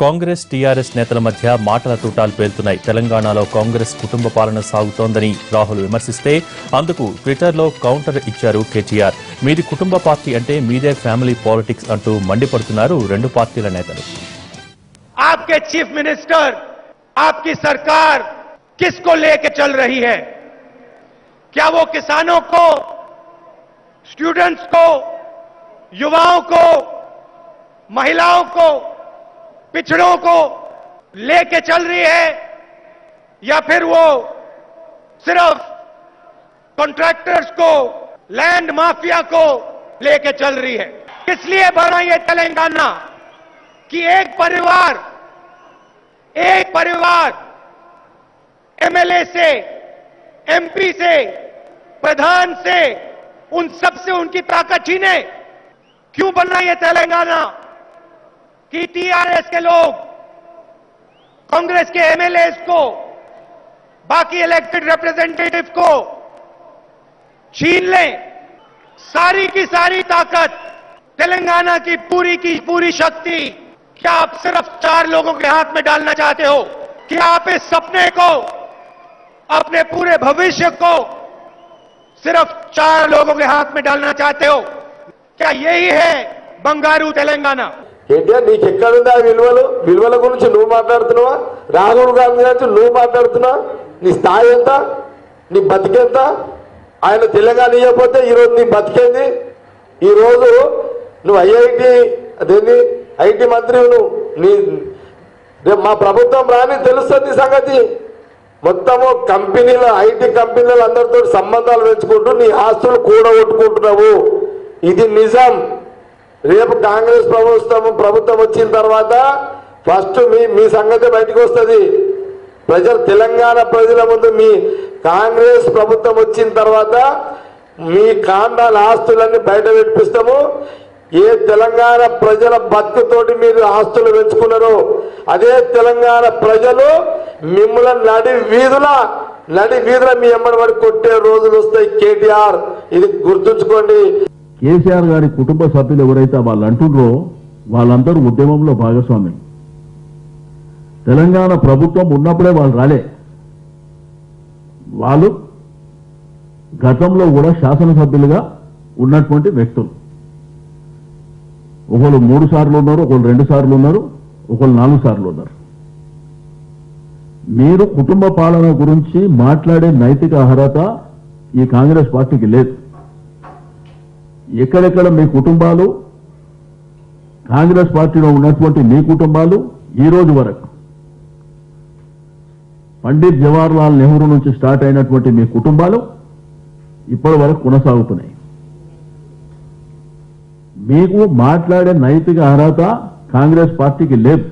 Congress TRS నేతల మధ్య మాటల తూటాలు పేలుతున్నాయి. తెలంగాణలో కాంగ్రెస్ కుటుంబ పాలన సాగుతోందని రాహుల్ విమర్శిస్తే అందుకు ట్విట్టర్లో కౌంటర్ ఇచ్చారు కేటీఆర్. మీది కుటుంబ పార్టీ అంటే మీదే ఫ్యామిలీ పాలిటిక్స్ అంటూ మండిపడుతున్నారు రెండు పార్టీల నేతలు. आपके चीफ मिनिस्टर, आपकी सरकार किसको लेके चल रही है? क्या वो किसानों को, स्टूडेंट्स को, युवाओं को, महिलाओं को, पिछड़ों को लेके चल रही है या फिर वो सिर्फ कॉन्ट्रैक्टर्स को, लैंड माफिया को लेके चल रही है? इसलिए बना ये तेलंगाना कि एक परिवार एमएलए से, एमपी से, प्रधान से, उन सब से उनकी ताकत छीने। क्यों बनना ये तेलंगाना कि टीआरएस के लोग कांग्रेस के एमएलए को, बाकी इलेक्टेड रिप्रेजेंटेटिव को छीन लें? सारी की सारी ताकत, तेलंगाना की पूरी शक्ति क्या आप सिर्फ 4 लोगों के हाथ में डालना चाहते हो? क्या आप इस सपने को, अपने पूरे भविष्य को सिर्फ 4 लोगों के हाथ में डालना चाहते हो? क्या यही है बंगारू तेलंगाना? కేటీఆర్ నీకు ఎక్కడుందా విలువల గురించి నువ్వు మాట్లాడుతున్నావా? రాహుల్ గాంధీ గురించి నువ్వు మాట్లాడుతున్నావా? నీ స్థాయి ఎంత? నీ బతికెంత? ఆయన తెలంగాణ ఇవ్వకపోతే ఈరోజు నీ బతికేంది? ఈరోజు నువ్వు ఐటీ మంత్రి, రేపు మా ప్రభుత్వం రాని తెలుస్తుంది సంగతి. మొత్తము కంపెనీల, ఐటీ కంపెనీలు అందరితో సంబంధాలు పెంచుకుంటూ నీ ఆస్తులు కూడగొట్టుకుంటున్నావు. ఇది నిజం. రేపు కాంగ్రెస్ ప్రభుత్వం వచ్చిన తర్వాత ఫస్ట్ మీ సంగతి బయటకు వస్తుంది. తెలంగాణ ప్రజల ముందు మీ కాంగ్రెస్ ప్రభుత్వం వచ్చిన తర్వాత మీ కాండాల ఆస్తులన్నీ బయట పెట్టిస్తాము. ఏ తెలంగాణ ప్రజల బతుకుతోటి మీరు ఆస్తులు పెంచుకున్నారో అదే తెలంగాణ ప్రజలు మిమ్మల్ని నడి వీధుల మీ ఎమ్మడి కొట్టే రోజులు వస్తాయి. కేటీఆర్, ఇది గుర్తుంచుకోండి. కేసీఆర్ గారి కుటుంబ సభ్యులు ఎవరైతే వాళ్ళు అంటున్నారో వాళ్ళందరూ ఉద్యమంలో భాగస్వామ్యం. తెలంగాణ ప్రభుత్వం ఉన్నప్పుడే వాళ్ళు రాలే. వాళ్ళు గతంలో కూడా శాసనసభ్యులుగా ఉన్నటువంటి వ్యక్తులు. ఒకళ్ళు 3 సార్లు ఉన్నారు, ఒకళ్ళు 2 సార్లు ఉన్నారు, ఒకళ్ళు 4 సార్లు ఉన్నారు. మీరు కుటుంబ పాలన గురించి మాట్లాడే నైతిక అర్హత ఈ కాంగ్రెస్ పార్టీకి లేదు. ఎక్కడెక్కడ మీ కుటుంబాలు, కాంగ్రెస్ పార్టీలో ఉన్నటువంటి మీ కుటుంబాలు ఈ రోజు వరకు, పండిత్ జవహర్లాల్ నెహ్రూ నుంచి స్టార్ట్ అయినటువంటి మీ కుటుంబాలు ఇప్పటి వరకు కొనసాగుతున్నాయి. మీకు మాట్లాడే నైతిక అర్హత కాంగ్రెస్ పార్టీకి లేదు.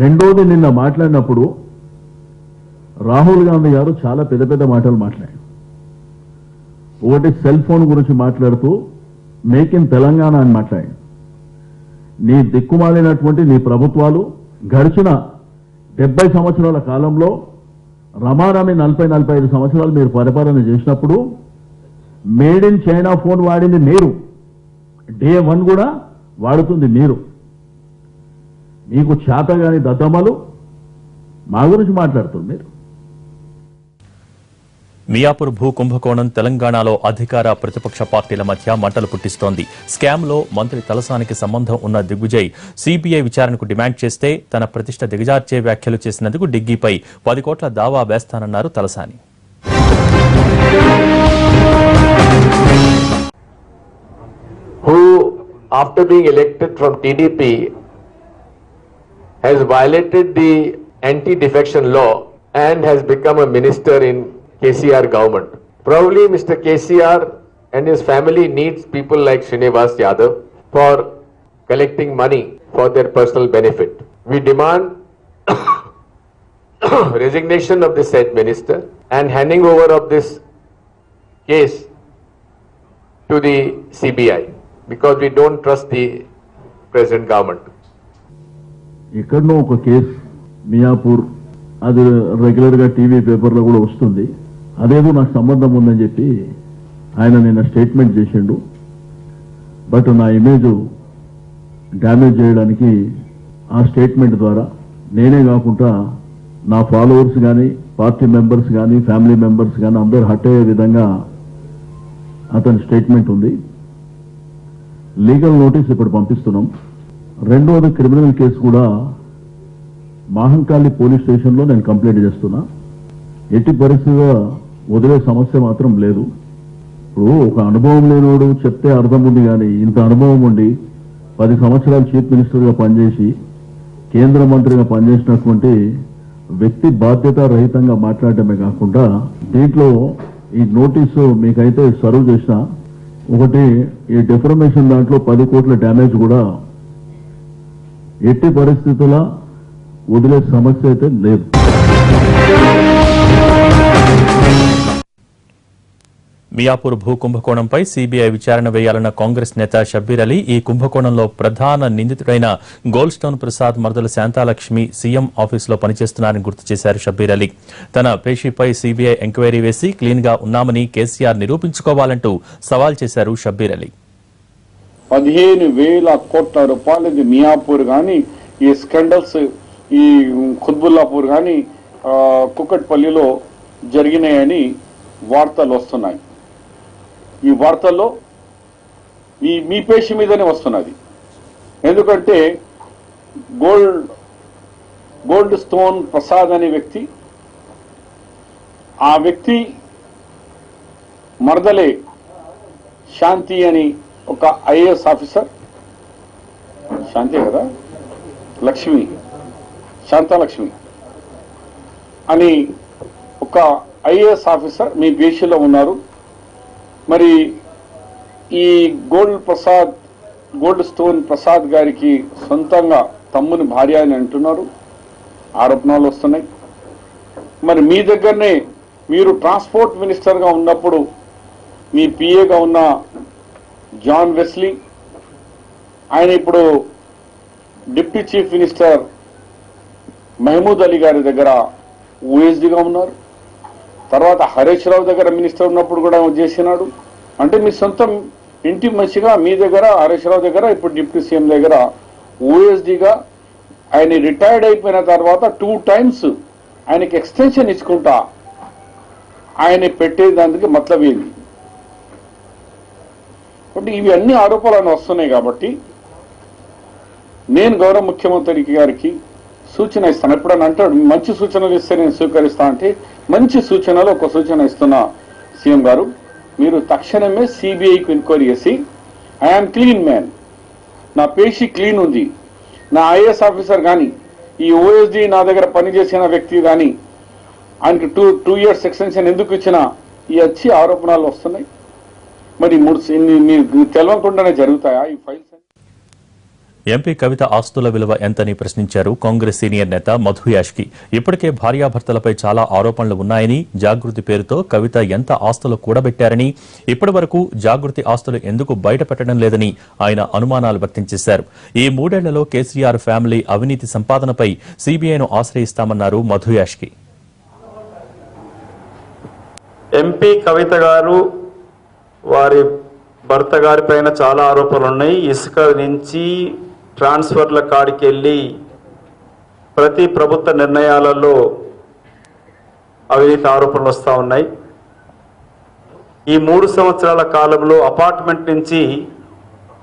రెండోది, నిన్న మాట్లాడినప్పుడు రాహుల్ గాంధీ గారు చాలా పెద్ద పెద్ద మాటలు మాట్లాడారు. ఒకటి, సెల్ ఫోన్ గురించి మాట్లాడుతూ మేక్ ఇన్ తెలంగాణ అని మాట్లాడాడు. నీ దిక్కుమాలినటువంటి నీ ప్రభుత్వాలు గడిచిన 70 సంవత్సరాల కాలంలో రమారమి 40-45 సంవత్సరాలు మీరు పరిపాలన చేసినప్పుడు మేడ్ ఇన్ చైనా ఫోన్ వాడింది మీరు, డే 1 కూడా వాడుతుంది మీరు. మీకు చేతగాని దద్దమ్మలు మా గురించి మాట్లాడుతుంది మీరు. మియాపూర్ భూ కుంభకోణం తెలంగాణలో అధికార ప్రతిపక్ష పార్టీల మధ్య మంటలు పుట్టిస్తోంది. స్కామ్లో మంత్రి తలసానికి సంబంధం ఉన్న దిగ్విజయ్ సీబీఐ విచారణకు డిమాండ్ చేస్తే తన ప్రతిష్ట దిగజార్చే వ్యాఖ్యలు చేసినందుకు డిగ్గీపై 10 కోట్ల దావా వేస్తానన్నారు Talasani. Who, after being elected from TDP, has violated the anti-defection law and has become a minister in KCR government. Probably Mr. KCR and his family needs people like Srinivas Yadav for collecting money for their personal benefit. We demand resignation of the said minister and handing over of this case to the CBI because we don't trust the present government. ఇక్కడనో ఒక case Miyapur, అది regular గా TV పేపర్లో కూడా వస్తుంది. అదేదో నాకు సంబంధం ఉందని చెప్పి ఆయన నిన్న స్టేట్మెంట్ చేసిండు. బట్ నా ఇమేజ్ డ్యామేజ్ చేయడానికి ఆ స్టేట్మెంట్ ద్వారా నేనే కాకుండా నా ఫాలోవర్స్ కానీ పార్టీ మెంబర్స్ కానీ ఫ్యామిలీ మెంబర్స్ కానీ అందరూ హర్ట్ అయ్యే విధంగా అతని స్టేట్మెంట్ ఉంది. లీగల్ నోటీస్ ఇప్పుడు పంపిస్తున్నాం. రెండవది క్రిమినల్ కేసు కూడా మాహంకాళి పోలీస్ స్టేషన్లో నేను కంప్లైంట్ చేస్తున్నా. ఎట్టి పరిస్థితిగా వదిలే సమస్య మాత్రం లేదు. ఇప్పుడు ఒక అనుభవం లేనివాడు చెప్తే అర్థం ఉంది, కానీ ఇంత అనుభవం ఉండి 10 సంవత్సరాలు చీఫ్ మినిస్టర్గా పనిచేసి కేంద్ర మంత్రిగా పనిచేసినటువంటి వ్యక్తి బాధ్యత రహితంగా మాట్లాడటమే కాకుండా దీంట్లో ఈ నోటీసు మీకైతే సర్వ్ చేసిన ఒకటి ఈ డిఫర్మేషన్ దాంట్లో 10 కోట్ల డ్యామేజ్ కూడా ఎట్టి పరిస్థితుల్లో వదిలే సమస్య అయితే లేదు. మియాపూర్ భూ కుంభకోణంపై సీబీఐ విచారణ వేయాలన్న కాంగ్రెస్ నేత షబ్బీర్ అలీ ఈ కుంభకోణంలో ప్రధాన నిందితుడైన గోల్డ్ స్టోన్ ప్రసాద్ మరదలు శాంతాలక్ష్మి సీఎం ఆఫీసులో పనిచేస్తున్నారని గుర్తు చేశారు షబ్బీర్ అలీ. తన పేషీపై సీబీఐ ఎంక్వైరీ వేసి క్లీన్ గా ఉన్నామని కేసీఆర్ నిరూపించుకోవాలంటూ సవాల్ చేశారు షబ్బీర్ అలీ. 15,000 కోట్ల రూపాయలది మియాపూర్ కానీ ఈ స్కాండల్స్ ఈ ఖుద్బుల్లాపూర్ కానీ కుక్కట్పల్లిలో జరిగినాయని వార్తలు వస్తున్నాయి. ఈ వార్తల్లో మీ పేషి మీదనే వస్తున్నది. ఎందుకంటే గోల్డ్ స్టోన్ ప్రసాద్ అనే వ్యక్తి, ఆ వ్యక్తి మరదలే శాంతి అని ఒక ఐఏఎస్ ఆఫీసర్, శాంతి కదా లక్ష్మి, శాంతాలక్ష్మి అని ఒక ఐఏఎస్ ఆఫీసర్ మీ పేషీలో ఉన్నారు. మరి ఈ గోల్డ్ స్టోన్ ప్రసాద్ గారికి సొంతంగా తమ్ముని భార్య అని అంటున్నారు, ఆరోపణలు వస్తున్నాయి. మరి మీ దగ్గరనే మీరు ట్రాన్స్పోర్ట్ మినిస్టర్గా ఉన్నప్పుడు మీ పిఏగా ఉన్న జాన్ వెస్లీ, ఆయన ఇప్పుడు deputy chief minister Mahmood Ali గారి దగ్గర ఓఎస్డీగా ఉన్నారు. తర్వాత హరీష్ రావు దగ్గర మినిస్టర్ ఉన్నప్పుడు కూడా చేసినాడు. అంటే మీ సొంతం ఇంటి మనిషిగా మీ దగ్గర హరీష్ రావు దగ్గర ఇప్పుడు డిప్యూటీ సీఎం దగ్గర ఓఎస్డీగా ఆయన రిటైర్డ్ అయిపోయిన తర్వాత 2 times ఆయనకి ఎక్స్టెన్షన్ ఇచ్చుకుంటా ఆయన పెట్టేదానికి మతలబ్ ఏంది? అంటే ఇవి అన్ని ఆరోపణలు వస్తున్నాయి. కాబట్టి నేను గౌరవ ముఖ్యమంత్రి గారికి సూచన ఇస్తాను. ఎప్పుడన్నా అంటాడు మంచి సూచనలు ఇస్తే నేను స్వీకరిస్తా అంటే మంచి సూచనలు ఒక సూచన ఇస్తున్నా సీఎం గారు, మీరు తక్షణమే సిబిఐకి ఎంక్వైరీ చేసి ఐఆమ్ క్లీన్ మ్యాన్, నా పేషి క్లీన్ ఉంది, నా ఐఏఎస్ ఆఫీసర్ కానీ ఈ ఓఎస్డీ నా దగ్గర పనిచేసిన వ్యక్తి కానీ ఆయనకి 2 years ఎక్స్టెన్షన్ ఎందుకు ఇచ్చినా ఈ వచ్చి ఆరోపణలు వస్తున్నాయి. మరి మీరు తెలవకుండానే జరుగుతాయా ఈ ఫైల్స్? ఎంపీ కవిత ఆస్తుల విలువ ఎంతని ప్రశ్నించారు కాంగ్రెస్ సీనియర్ నేత మధు యాష్కి. ఇప్పటికే భార్యాభర్తలపై చాలా ఆరోపణలు ఉన్నాయని, జాగృతి పేరుతో కవిత ఎంత ఆస్తులు కూడబెట్టారని, ఇప్పటి వరకు జాగృతి ఆస్తులు ఎందుకు బయట పెట్టడం లేదని ఆయన అనుమానాలు వ్యక్తం చేశారు. ఈ 3 ఏళ్లలో కేసీఆర్ ఫ్యామిలీ అవినీతి సంపాదనపై సీబీఐను ఆశ్రయిస్తామన్నారు మధు యాష్కి. ఎంపీ కవిత గారు వారి భర్త గారి పైన చాలా ఆరోపణలు ఉన్నాయి. ఇసుక నుంచి ట్రాన్స్ఫర్ల కాడికి వెళ్ళి ప్రతి ప్రభుత్వ నిర్ణయాలలో అవినీతి ఆరోపణలు వస్తూ ఉన్నాయి. ఈ 3 సంవత్సరాల కాలంలో అపార్ట్మెంట్ నుంచి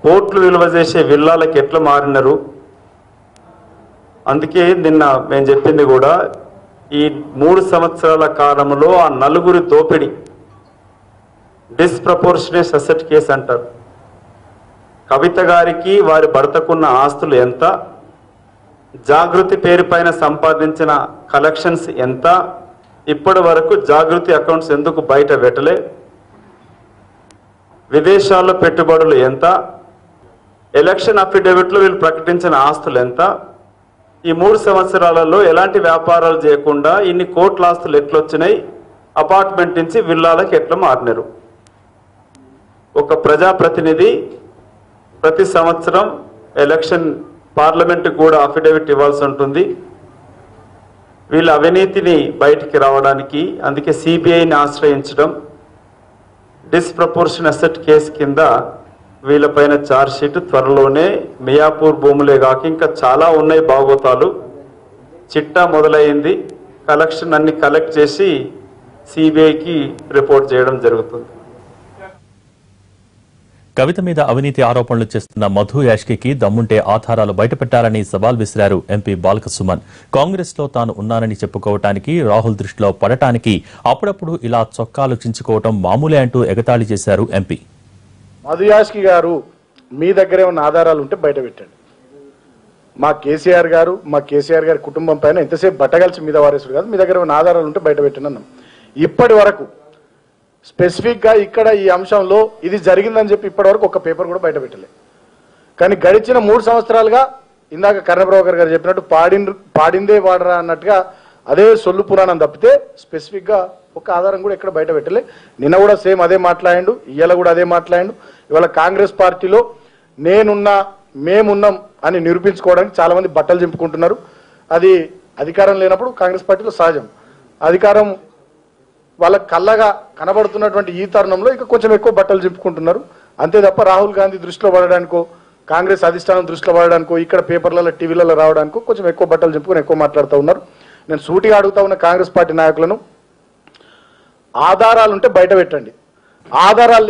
కోట్లు విలువ చేసే విల్లాలకు ఎట్లా మారినారు. అందుకే నిన్న మేము చెప్పింది కూడా ఈ 3 సంవత్సరాల కాలంలో ఆ 4 దోపిడీ డిస్ప్రపోర్షనేట్ అసెట్ కేసు అంటారు. కవిత గారికి వారి భర్తకున్న ఆస్తులు ఎంత, జాగృతి పేరు పైన సంపాదించిన కలెక్షన్స్ ఎంత, ఇప్పటి వరకు జాగృతి అకౌంట్స్ ఎందుకు బయట పెట్టలే, విదేశాల్లో పెట్టుబడులు ఎంత, ఎలక్షన్ అఫిడవిట్లో వీళ్ళు ప్రకటించిన ఆస్తులు ఎంత, ఈ 3 సంవత్సరాలలో ఎలాంటి వ్యాపారాలు చేయకుండా ఇన్ని కోట్ల ఆస్తులు ఎట్లొచ్చినాయి, అపార్ట్మెంట్ నుంచి విల్లాలకు ఎట్లా మారినారు. ఒక ప్రజాప్రతినిధి ప్రతి సంవత్సరం ఎలక్షన్ పార్లమెంట్ కూడా అఫిడవిట్ ఇవ్వాల్సి ఉంటుంది. వీళ్ళ అవినీతిని బయటికి రావడానికి అందుకే సిబిఐని ఆశ్రయించడం, డిస్ప్రపోర్షన్ అసెట్ కేసు కింద వీళ్ళపైన ఛార్జ్ షీట్ త్వరలోనే మియాపూర్ భూములే కాక ఇంకా చాలా ఉన్నాయి బాగోతాలు. చిట్టా మొదలైంది. కలెక్షన్ అన్ని కలెక్ట్ చేసి సిబిఐకి రిపోర్ట్ చేయడం జరుగుతుంది. కవిత మీద అవినీతి ఆరోపణలు చేస్తున్న మధు యాష్కికి దమ్ముంటే ఆధారాలు బయటపెట్టాలని సవాల్ విసిరారు ఎంపీ బాల్కసుమన్. కాంగ్రెస్ లో తాను ఉన్నానని చెప్పుకోవటానికి, రాహుల్ దృష్టిలో పడటానికి అప్పుడప్పుడు ఇలా చొక్కాలు చించుకోవటం మామూలే అంటూ ఎగతాళి చేశారు ఎంపీ. మధు యాష్కి గారు, మీ దగ్గరే ఉన్న ఆధారాలు ఉంటే బయట పెట్టండి. మా కేసీఆర్ గారి కుటుంబం పైన ఎంతసేపు బట్టగలిసి మీద వారేసుడు కాదు, మీ దగ్గర ఉన్న ఆధారాలు ఉంటే బయట పెట్టండి అన్నాం. ఇప్పటి వరకు స్పెసిఫిక్ గా ఇక్కడ ఈ అంశంలో ఇది జరిగిందని చెప్పి ఇప్పటి వరకు ఒక పేపర్ కూడా బయట పెట్టలేదు. కానీ గడిచిన 3 సంవత్సరాలుగా ఇందాక కర్ణప్రభాకర్ గారు చెప్పినట్టు పాడిందే వాడరా అన్నట్టుగా అదే సొల్లు పురాణం తప్పితే స్పెసిఫిక్ గా ఒక ఆధారం కూడా ఎక్కడ బయట పెట్టలే. నిన్న కూడా సేమ్ అదే మాట్లాడిండు, ఇవాళ కూడా అదే మాట్లాడిండు. ఇవాళ కాంగ్రెస్ పార్టీలో నేనున్నా మేమున్నాం అని నిరూపించుకోవడానికి చాలా మంది బట్టలు చింపుకుంటున్నారు. అది అధికారం లేనప్పుడు కాంగ్రెస్ పార్టీలో సహజం. అధికారం వాళ్ళ కళ్ళగా కనబడుతున్నటువంటి ఈ తరుణంలో ఇక కొంచెం ఎక్కువ బట్టలు చింపుకుంటున్నారు. అంతే తప్ప రాహుల్ గాంధీ దృష్టిలో పడడానికో, కాంగ్రెస్ అధిష్టానం దృష్టిలో పడడానికో, ఇక్కడ పేపర్లలో టీవీలలో రావడానికో కొంచెం ఎక్కువ బట్టలు చింపుకొని ఎక్కువ మాట్లాడుతూ ఉన్నారు. నేను సూటిగా అడుగుతా ఉన్న కాంగ్రెస్ పార్టీ నాయకులను, ఆధారాలుంటే బయట పెట్టండి. ఆధారాలు